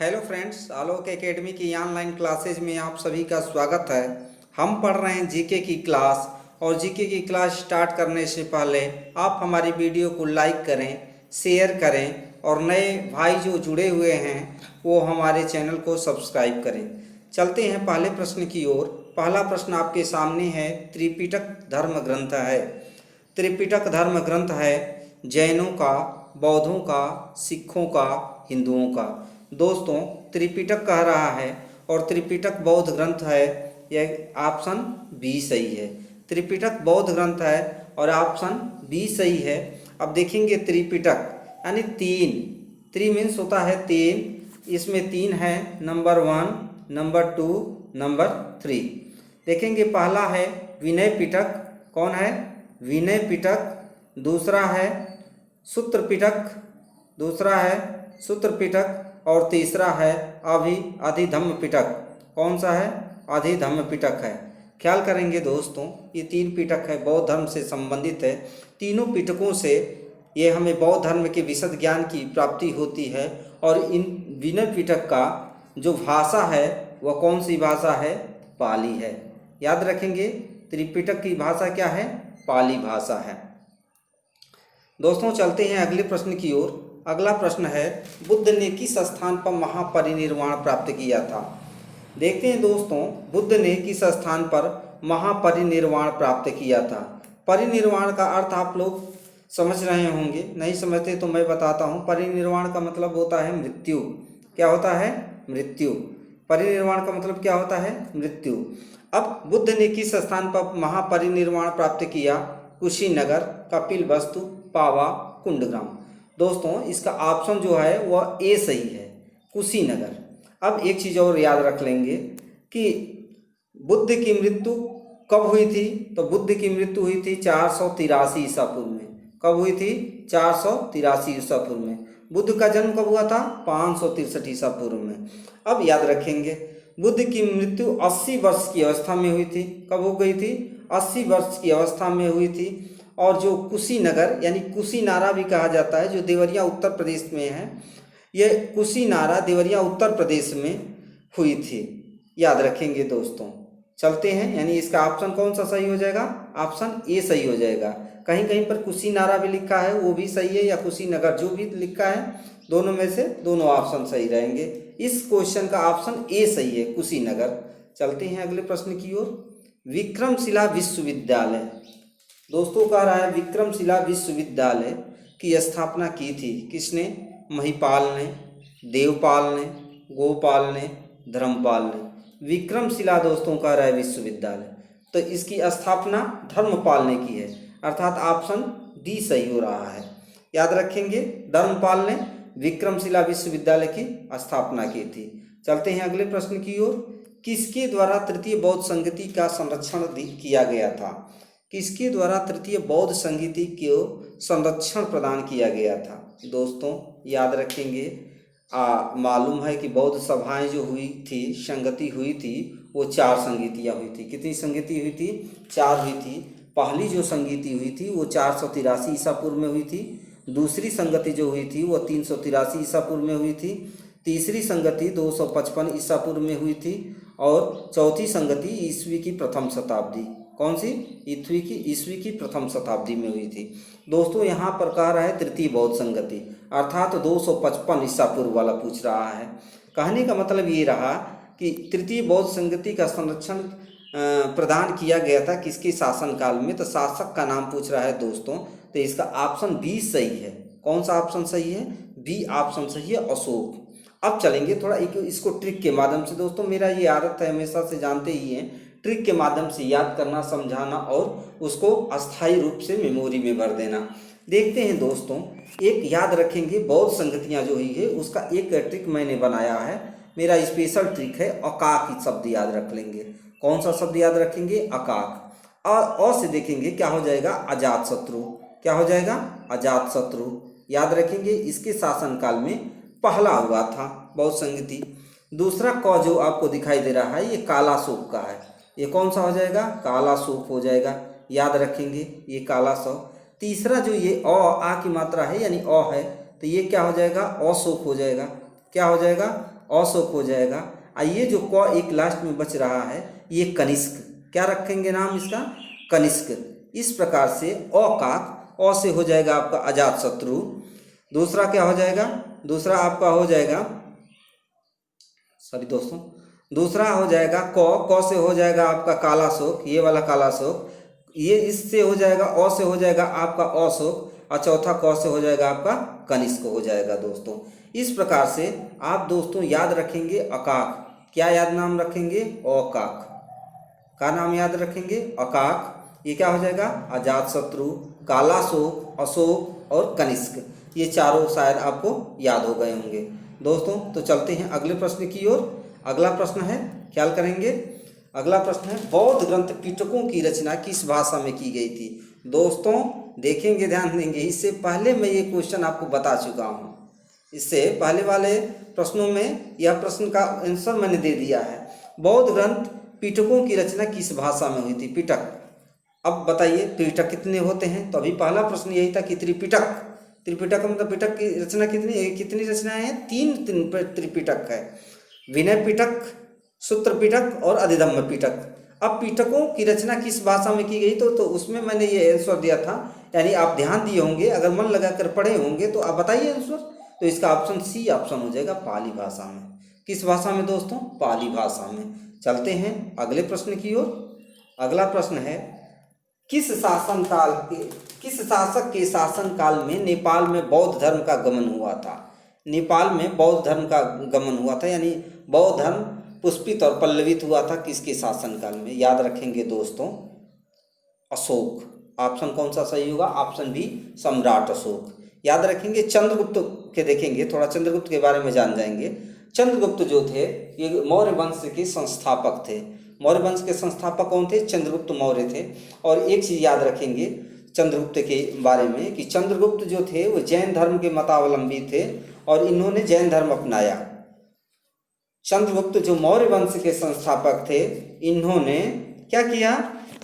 Hello friends, आलोक academy की online classes में आप सभी का स्वागत है। हम पढ़ रहे हैं जीके की क्लास और जीके की क्लास स्टार्ट करने से पहले आप हमारी वीडियो को लाइक करें, शेयर करें और नए भाई जो जुड़े हुए हैं वो हमारे चैनल को सब्सक्राइब करें। चलते हैं पहले प्रश्न की ओर। पहला प्रश्न आपके सामने है, त्रिपिटक धर्म ग्रंथ है। त्रिपिटक धर्म ग्रंथ है जैनों का, बौद्धों का, सिखों का, हिंदुओं का। दोस्तों, त्रिपिटक कह रहा है और त्रिपिटक बौद्ध ग्रंथ है। यह ऑप्शन बी सही है। त्रिपिटक बौद्ध ग्रंथ है और ऑप्शन बी सही है। अब देखेंगे त्रिपिटक यानी तीन, त्रि मीन्स होता है तीन, इसमें तीन है, नंबर 1, नंबर 2, नंबर 3। देखेंगे पहला है विनय पिटक। कौन है? विनय पिटक। दूसरा है सूत्र पिटक, दूसरा है सूत्र पिटक और तीसरा है अधिधम्म पिटक। कौन सा है? अधिधम्म पिटक है। ख्याल करेंगे दोस्तों, ये तीन पिटक है, बौद्ध धर्म से संबंधित है। तीनों पिटकों से ये हमें बौद्ध धर्म के विशद ज्ञान की प्राप्ति होती है। और इन विनय पिटक का जो भाषा है वह कौन सी भाषा है? पाली है। याद रखेंगे, त्रिपिटक की भाषा क्या है? पाली भाषा है। दोस्तों, चलते हैं अगले प्रश्न की ओर। अगला प्रश्न है, बुद्ध ने किस स्थान पर महापरिनिर्वाण प्राप्त किया था? देखते हैं दोस्तों, बुद्ध ने किस स्थान पर महापरिनिर्वाण प्राप्त किया था। परिनिर्वाण का अर्थ आप लोग समझ रहे होंगे, नहीं समझते तो मैं बताता हूँ। परिनिर्वाण का मतलब होता है मृत्यु। क्या होता है? मृत्यु। परिनिर्वाण का मतलब क्या होता है? मृत्यु। अब बुद्ध ने किस स्थान पर महापरिनिर्वाण प्राप्त किया? कुशीनगर, कपिलवस्तु, पावा, कुंडग्राम। दोस्तों, इसका ऑप्शन जो है वह ए सही है, कुशीनगर। अब एक चीज़ और याद रख लेंगे कि बुद्ध की मृत्यु कब हुई थी? तो बुद्ध की मृत्यु हुई थी 483 ईसा पूर्व में। कब हुई थी? 483 ईसा पूर्व में। बुद्ध का जन्म कब हुआ था? 563 ईसा पूर्व में। अब याद रखेंगे, बुद्ध की मृत्यु 80 वर्ष की अवस्था में हुई थी। कब हो गई थी? 80 वर्ष की अवस्था में हुई थी। और जो कुशीनगर यानी कुशीनारा भी कहा जाता है, जो देवरिया उत्तर प्रदेश में है, यह कुशीनारा देवरिया उत्तर प्रदेश में हुई थी। याद रखेंगे दोस्तों। चलते हैं, यानी इसका ऑप्शन कौन सा सही हो जाएगा? ऑप्शन ए सही हो जाएगा। कहीं कहीं पर कुशीनारा भी लिखा है, वो भी सही है, या कुशीनगर, जो भी लिखा है दोनों में से दोनों ऑप्शन सही रहेंगे। इस क्वेश्चन का ऑप्शन ए सही है, कुशीनगर। चलते हैं अगले प्रश्न की ओर। विक्रमशिला विश्वविद्यालय। दोस्तों, कह रहा है विक्रमशिला विश्वविद्यालय की स्थापना की थी किसने? महिपाल ने, देवपाल ने, गोपाल ने, धर्मपाल ने। विक्रमशिला दोस्तों कह रहा है विश्वविद्यालय, तो इसकी स्थापना धर्मपाल ने की है, अर्थात ऑप्शन डी सही हो रहा है। याद रखेंगे, धर्मपाल ने विक्रमशिला विश्वविद्यालय की स्थापना की थी। चलते हैं अगले प्रश्न की ओर। किसके द्वारा तृतीय बौद्ध संगति का संरक्षण किया गया था? किसके द्वारा तृतीय बौद्ध संगति को संरक्षण प्रदान किया गया था? दोस्तों, याद रखेंगे, मालूम है कि बौद्ध सभाएं जो हुई थी, संगति हुई थी, वो 4 संगतियाँ हुई थी। कितनी संगति हुई थी? 4 हुई थी। पहली जो संगति हुई थी वो 483 ईसा पूर्व में हुई थी। दूसरी संगति जो हुई थी वो 383 ईसा पूर्व में हुई थी। तीसरी संगति 255 ईसा पूर्व में हुई थी। और चौथी संगति ईस्वी की प्रथम शताब्दी, कौन सी? ईस्वी की प्रथम शताब्दी में हुई थी। दोस्तों, यहाँ पर कह रहा है तृतीय बौद्ध संगति, अर्थात 255 ईसा पूर्व वाला पूछ रहा है। कहने का मतलब ये रहा कि तृतीय बौद्ध संगति का संरक्षण प्रदान किया गया था किसके शासनकाल में? तो शासक का नाम पूछ रहा है दोस्तों, तो इसका ऑप्शन बी सही है। कौन सा ऑप्शन सही है? बी ऑप्शन सही है, अशोक। अब चलेंगे थोड़ा इसको ट्रिक के माध्यम से। दोस्तों, मेरा ये आदत है, हमेशा से जानते ही हैं, ट्रिक के माध्यम से याद करना, समझाना और उसको अस्थायी रूप से मेमोरी में भर देना। देखते हैं दोस्तों, एक याद रखेंगे, बौद्ध संगतियाँ जो हुई है उसका एक ट्रिक मैंने बनाया है, मेरा स्पेशल ट्रिक है। अकाक शब्द याद रख लेंगे। कौन सा शब्द याद रखेंगे? अकाक। और से देखेंगे क्या हो जाएगा? अजात शत्रु। क्या हो जाएगा? अजात शत्रु। याद रखेंगे, इसके शासनकाल में पहला हुआ था बौद्ध संगति। दूसरा क जो आपको दिखाई दे रहा है, ये काला शोक का है। ये कौन सा हो जाएगा? काला शोक हो जाएगा। याद रखेंगे, ये काला शोक। तीसरा जो ये आ की मात्रा है, यानी अ है, तो ये क्या हो जाएगा? अशोक हो जाएगा। क्या हो जाएगा, अशोक हो जाएगा। ये जो क एक लास्ट में बच रहा है ये कनिष्क, क्या रखेंगे नाम इसका, कनिष्क। इस प्रकार से अकाक, अ से हो जाएगा आपका अजातशत्रु। दूसरा क्या हो जाएगा, दूसरा आपका हो जाएगा, सॉरी दोस्तों, दूसरा हो जाएगा क से हो जाएगा आपका कालाशोक, ये वाला कालाशोक। ये इससे हो जाएगा, अ से हो जाएगा आपका अशोक, और चौथा क से हो जाएगा आपका कनिष्क हो जाएगा दोस्तों। इस प्रकार से आप दोस्तों याद रखेंगे अकाक, क्या याद नाम रखेंगे, अकाक का नाम याद रखेंगे, अकाक। ये क्या हो जाएगा, अजातशत्रु, कालाशोक, अशोक और कनिष्क। ये चारों शायद आपको याद हो गए होंगे दोस्तों। तो चलते हैं अगले प्रश्न की ओर। अगला प्रश्न है, ख्याल करेंगे, अगला प्रश्न है बौद्ध ग्रंथ पिटकों की रचना किस भाषा में की गई थी। दोस्तों देखेंगे, ध्यान देंगे, इससे पहले मैं ये क्वेश्चन आपको बता चुका हूँ। इससे पहले वाले प्रश्नों में यह प्रश्न का आंसर मैंने दे दिया है। बौद्ध ग्रंथ पिटकों की रचना किस भाषा में हुई थी, पिटक। अब बताइए पिटक कितने होते हैं, तो अभी पहला प्रश्न यही था कि त्रिपिटक, त्रिपिटक मतलब पिटक की रचना कितनी, कितनी रचनाएं हैं, तीन त्रिपिटक है, विनय पिटक, सूत्र पिटक और अधिधम्म पिटक। अब पिटकों की रचना किस भाषा में की गई, तो उसमें मैंने ये आंसर दिया था, यानी आप ध्यान दिए होंगे, अगर मन लगाकर पढ़े होंगे तो आप बताइए आंसर। तो इसका ऑप्शन सी ऑप्शन हो जाएगा, पाली भाषा में। किस भाषा में दोस्तों, पाली भाषा में। चलते हैं अगले प्रश्न की ओर। अगला प्रश्न है, किस शासक के शासन काल में नेपाल में बौद्ध धर्म का गमन हुआ था। नेपाल में बौद्ध धर्म का गमन हुआ था, यानी बौद्ध धर्म पुष्पित और पल्लवित हुआ था किसके शासन काल में, याद रखेंगे दोस्तों, अशोक। ऑप्शन कौन सा सही होगा, ऑप्शन बी, सम्राट अशोक। याद रखेंगे। चंद्रगुप्त के देखेंगे, थोड़ा चंद्रगुप्त के बारे में जान जाएंगे। चंद्रगुप्त जो थे ये मौर्य वंश के संस्थापक थे। मौर्य वंश के संस्थापक कौन थे, चंद्रगुप्त मौर्य थे। और एक चीज़ याद रखेंगे चंद्रगुप्त के बारे में कि चंद्रगुप्त जो थे वो जैन धर्म के मतावलंबी थे और इन्होंने जैन धर्म अपनाया। चंद्रगुप्त जो मौर्य वंश के संस्थापक थे, इन्होंने क्या किया,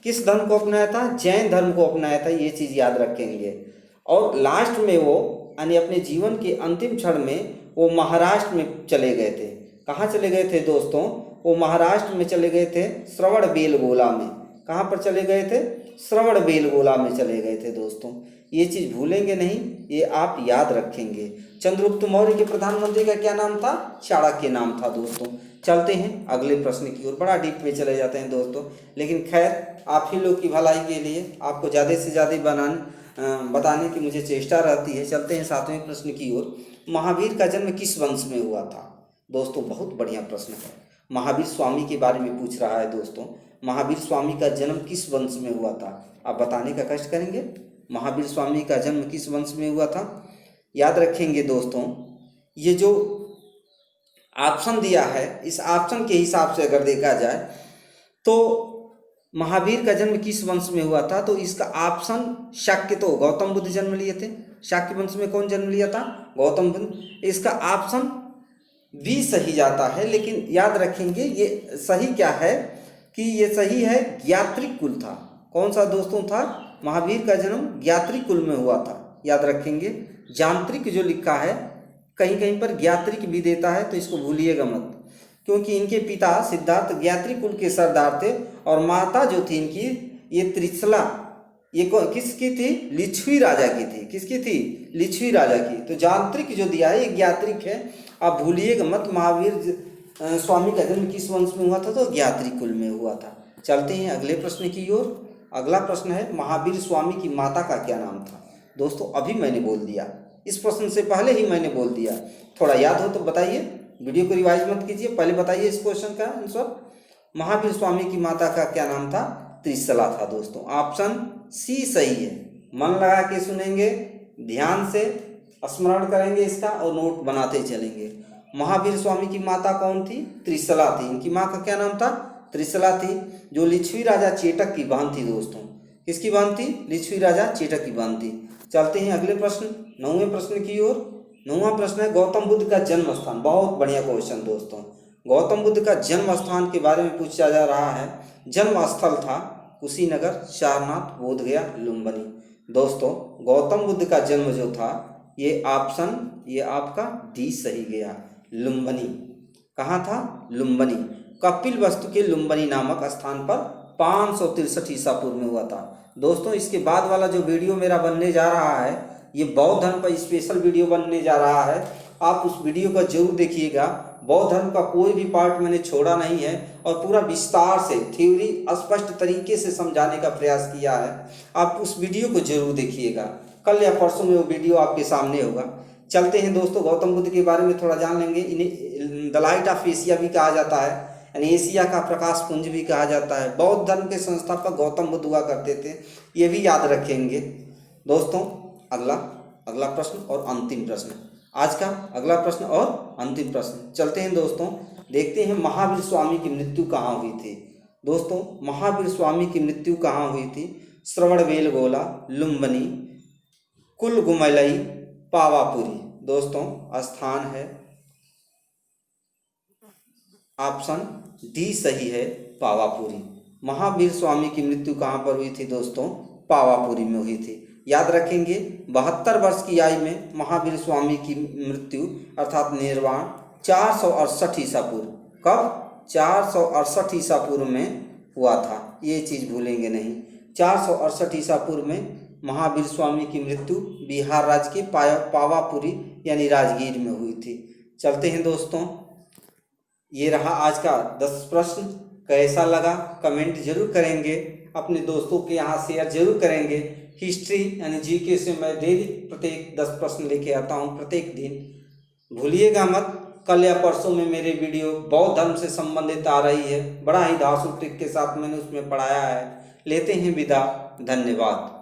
किस धर्म को अपनाया था, जैन धर्म को अपनाया था, ये चीज़ याद रखेंगे। और लास्ट में वो यानी अपने जीवन के अंतिम क्षण में वो महाराष्ट्र में चले गए थे। कहाँ चले गए थे दोस्तों, वो महाराष्ट्र में चले गए थे, श्रवणबेलगोला में। कहाँ पर चले गए थे, श्रवणबेलगोला में चले गए थे दोस्तों। ये चीज़ भूलेंगे नहीं, ये आप याद रखेंगे। चंद्रगुप्त मौर्य के प्रधानमंत्री का क्या नाम था, चाणक्य नाम था दोस्तों। चलते हैं अगले प्रश्न की ओर, बड़ा डीप में चले जाते हैं दोस्तों, लेकिन खैर आप ही लोग की भलाई के लिए आपको ज़्यादा से ज़्यादा बताने की मुझे चेष्टा रहती है। चलते हैं 7वें प्रश्न की ओर। महावीर का जन्म किस वंश में हुआ था। दोस्तों बहुत बढ़िया प्रश्न है, महावीर स्वामी के बारे में पूछ रहा है दोस्तों। महावीर स्वामी का जन्म किस वंश में हुआ था, आप बताने का कष्ट करेंगे। महावीर स्वामी का जन्म किस वंश में हुआ था, याद रखेंगे दोस्तों। ये जो ऑप्शन दिया है, इस ऑप्शन के हिसाब से अगर देखा जाए तो महावीर का जन्म किस वंश में हुआ था, तो इसका ऑप्शन शाक्य, तो गौतम बुद्ध जन्म लिए थे। शाक्य वंश में कौन जन्म लिया था, गौतम बुद्ध। इसका ऑप्शन बी सही जाता है, लेकिन याद रखेंगे ये सही क्या है कि ये सही है ज्ञात्रिक कुल था। कौन सा दोस्तों था, महावीर का जन्म ज्ञात्रिक कुल में हुआ था, याद रखेंगे। यांत्रिक जो लिखा है कहीं कहीं पर ज्ञात्रिक भी देता है, तो इसको भूलिएगा मत, क्योंकि इनके पिता सिद्धार्थ ज्ञात्रिक कुल के सरदार थे और माता जो थी इनकी ये त्रिशला, ये किसकी थी, लिच्छवी राजा की थी। किसकी थी, लिच्छवी राजा की। तो यांत्रिक जो दिया है ये ज्ञात्रिक है, आप भूलिएगा मत। महावीर स्वामी का जन्म किस वंश में हुआ था, तो ज्ञात्रिक कुल में हुआ था। चलते हैं अगले प्रश्न की ओर। अगला प्रश्न है, महावीर स्वामी की माता का क्या नाम था। दोस्तों अभी मैंने बोल दिया, इस प्रश्न से पहले ही मैंने बोल दिया, थोड़ा याद हो तो बताइए, वीडियो को रिवाइज मत कीजिए, पहले बताइए इस क्वेश्चन का आंसर। महावीर स्वामी की माता का क्या नाम था, त्रिशला था दोस्तों। ऑप्शन सी सही है। मन लगा के सुनेंगे, ध्यान से स्मरण करेंगे इसका और नोट बनाते चलेंगे। महावीर स्वामी की माता कौन थी, त्रिशला थी। इनकी माँ का क्या नाम था, त्रिशला थी, जो लिच्छवी राजा चेटक की बहन थी दोस्तों। किसकी बहन थी, लिच्छवी राजा चेटक की बहन थी। चलते हैं अगले प्रश्न, 9वें प्रश्न की ओर। 9वां प्रश्न है, गौतम बुद्ध का जन्म स्थान। बहुत बढ़िया क्वेश्चन दोस्तों। गौतम बुद्ध का जन्म स्थान के बारे में पूछा जा रहा है। जन्म स्थल था कुशीनगर, सारनाथ, बोधगया, लुम्बिनी। दोस्तों गौतम बुद्ध का जन्म जो था, ये ऑप्शन ये आपका डी सही गया। लुम्बिनी। कहाँ था? लुम्बिनी। कपिल वस्तु के लुम्बिनी नामक स्थान पर 563 ईसा पूर्व में हुआ था। दोस्तों इसके बाद वाला जो वीडियो मेरा बनने जा रहा है ये बौद्ध धर्म पर स्पेशल वीडियो बनने जा रहा है। आप उस वीडियो को जरूर देखिएगा। बौद्ध धर्म का कोई भी पार्ट मैंने छोड़ा नहीं है और पूरा विस्तार से थ्योरी स्पष्ट तरीके से समझाने का प्रयास किया है। आप उस वीडियो को जरूर देखिएगा। कल या परसों में वो वीडियो आपके सामने होगा। चलते हैं दोस्तों, गौतम बुद्ध के बारे में थोड़ा जान लेंगे। इन्हें द लाइट ऑफ एशिया भी कहा जाता है, यानी एशिया का प्रकाश पुंज भी कहा जाता है। बौद्ध धर्म के संस्थापक गौतम बुद्ध हुआ करते थे, ये भी याद रखेंगे। दोस्तों अगला प्रश्न और अंतिम प्रश्न, आज का अगला प्रश्न और अंतिम प्रश्न। चलते हैं दोस्तों, देखते हैं महावीर स्वामी की मृत्यु कहाँ हुई थी। दोस्तों महावीर स्वामी की मृत्यु कहाँ हुई थी? श्रवणबेलगोला, लुम्बिनी, कुलगुमलई, पावापुरी। दोस्तों स्थान है ऑप्शन डी सही है, पावापुरी। महावीर स्वामी की मृत्यु कहाँ पर हुई थी दोस्तों? पावापुरी में हुई थी। याद रखेंगे 72 वर्ष की आयु में महावीर स्वामी की मृत्यु अर्थात निर्वाण 468 ईसा पूर्व। कब? 468 ईसा पूर्व में हुआ था, ये चीज़ भूलेंगे नहीं। 468 ईसा पूर्व में महावीर स्वामी की मृत्यु बिहार राज्य के पावापुरी यानी राजगीर में हुई थी। चलते हैं दोस्तों, ये रहा आज का 10 प्रश्न। कैसा लगा कमेंट जरूर करेंगे, अपने दोस्तों के यहाँ शेयर जरूर करेंगे। हिस्ट्री यानी जीके से मैं डेली प्रत्येक 10 प्रश्न लेके आता हूँ प्रत्येक दिन, भूलिएगा मत। कल या परसों में मेरे वीडियो बौद्ध धर्म से संबंधित आ रही है, बड़ा ही धांसू ट्रिक के साथ मैंने उसमें पढ़ाया है। लेते हैं विदा, धन्यवाद।